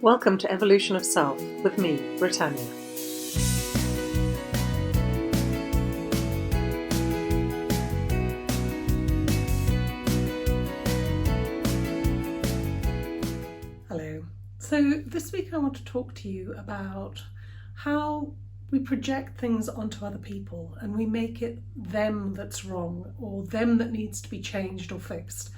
Welcome to Evolution of Self with me, Britannia. Hello. So this week I want to talk to you about how we project things onto other people and we make it them that's wrong or them that needs to be changed or fixed.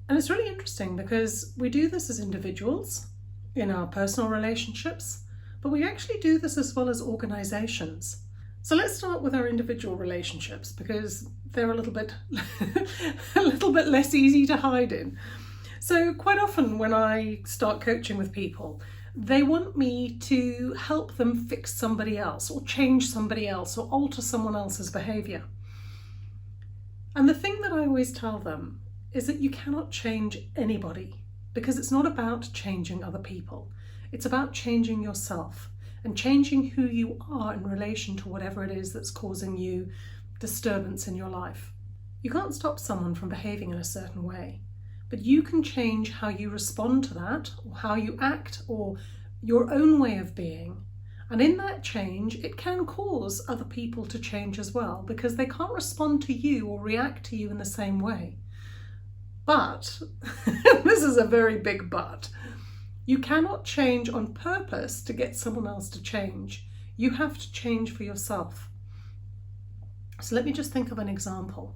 And it's really interesting because we do this as individuals in our personal relationships, but we actually do this as well as organizations. So let's start with our individual relationships because they're a little bit less easy to hide in. So quite often when I start coaching with people, they want me to help them fix somebody else or change somebody else or alter someone else's behavior. And the thing that I always tell them is that you cannot change anybody because it's not about changing other people. It's about changing yourself and changing who you are in relation to whatever it is that's causing you disturbance in your life. You can't stop someone from behaving in a certain way, but you can change how you respond to that or how you act or your own way of being. And in that change, it can cause other people to change as well because they can't respond to you or react to you in the same way. But, this is a very big but, you cannot change on purpose to get someone else to change. You have to change for yourself. So let me just think of an example.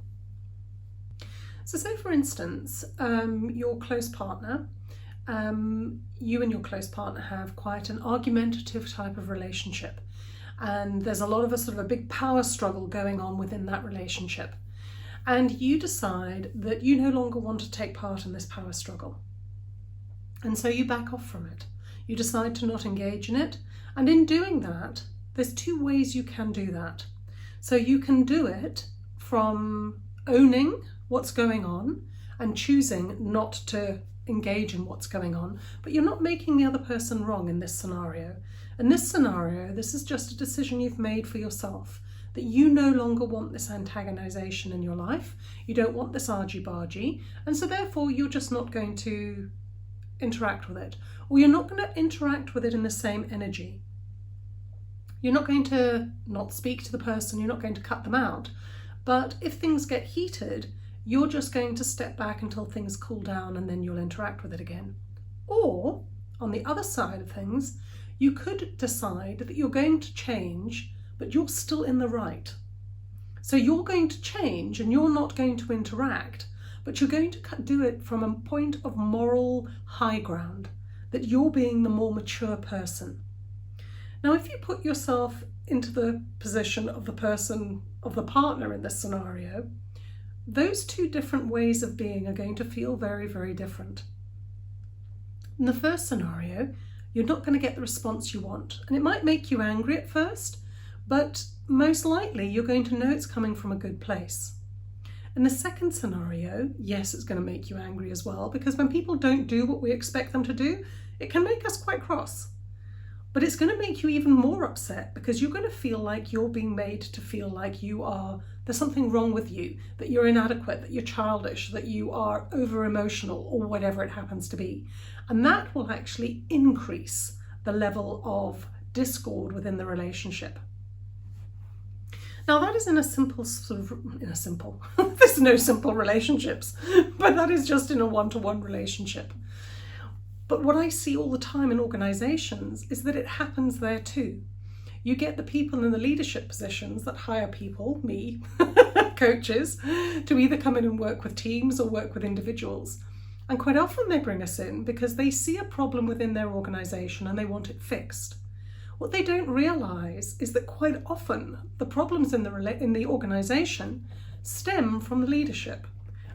So say for instance, your close partner, you and your close partner have quite an argumentative type of relationship. And there's a lot of a sort of a big power struggle going on within that relationship. And you decide that you no longer want to take part in this power struggle. And so you back off from it. You decide to not engage in it. And in doing that, there's two ways you can do that. So you can do it from owning what's going on and choosing not to engage in what's going on, but you're not making the other person wrong in this scenario. In this scenario, this is just a decision you've made for yourself. That you no longer want this antagonization in your life, you don't want this argy-bargy, and so therefore you're just not going to interact with it, or you're not going to interact with it in the same energy. You're not going to not speak to the person, you're not going to cut them out, but if things get heated, you're just going to step back until things cool down and then you'll interact with it again. Or, on the other side of things, you could decide that you're going to change but you're still in the right. So you're going to change and you're not going to interact, but you're going to do it from a point of moral high ground, that you're being the more mature person. Now, if you put yourself into the position of the person, of the partner in this scenario, those two different ways of being are going to feel very, very different. In the first scenario, you're not going to get the response you want, and it might make you angry at first, but most likely you're going to know it's coming from a good place. In the second scenario, yes, it's going to make you angry as well, because when people don't do what we expect them to do, it can make us quite cross. But it's going to make you even more upset because you're going to feel like you're being made to feel like there's something wrong with you, that you're inadequate, that you're childish, that you are over-emotional or whatever it happens to be. And that will actually increase the level of discord within the relationship. Now that is there's no simple relationships, but that is just in a one-to-one relationship. But what I see all the time in organizations is that it happens there too. You get the people in the leadership positions that hire people, me, coaches, to either come in and work with teams or work with individuals. And quite often they bring us in because they see a problem within their organization and they want it fixed. What they don't realise is that quite often the problems in the organisation stem from the leadership,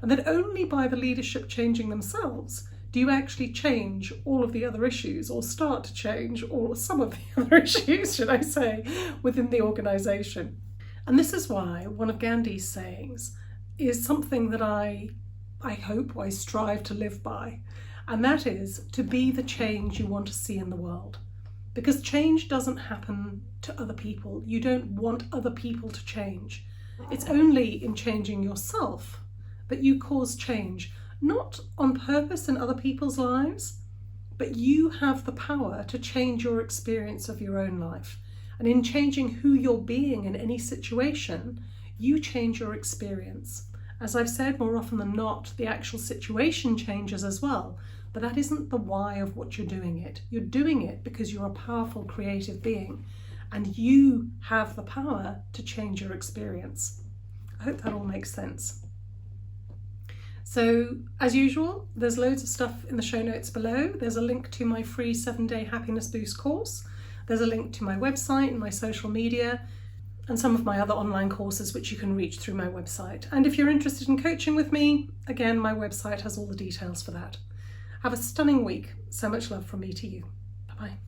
and that only by the leadership changing themselves do you actually change all of the other issues, or start to change some of the other issues, should I say, within the organisation. And this is why one of Gandhi's sayings is something that I strive to live by, and that is to be the change you want to see in the world. Because change doesn't happen to other people. You don't want other people to change. It's only in changing yourself that you cause change, not on purpose in other people's lives, but you have the power to change your experience of your own life. And in changing who you're being in any situation, you change your experience. As I've said, more often than not, the actual situation changes as well, but that isn't the why of what you're doing it. You're doing it because you're a powerful creative being and you have the power to change your experience. I hope that all makes sense. So, as usual, there's loads of stuff in the show notes below. There's a link to my free 7-day happiness boost course. There's a link to my website and my social media and some of my other online courses which you can reach through my website. And if you're interested in coaching with me, again, my website has all the details for that. Have a stunning week. So much love from me to you. Bye-bye.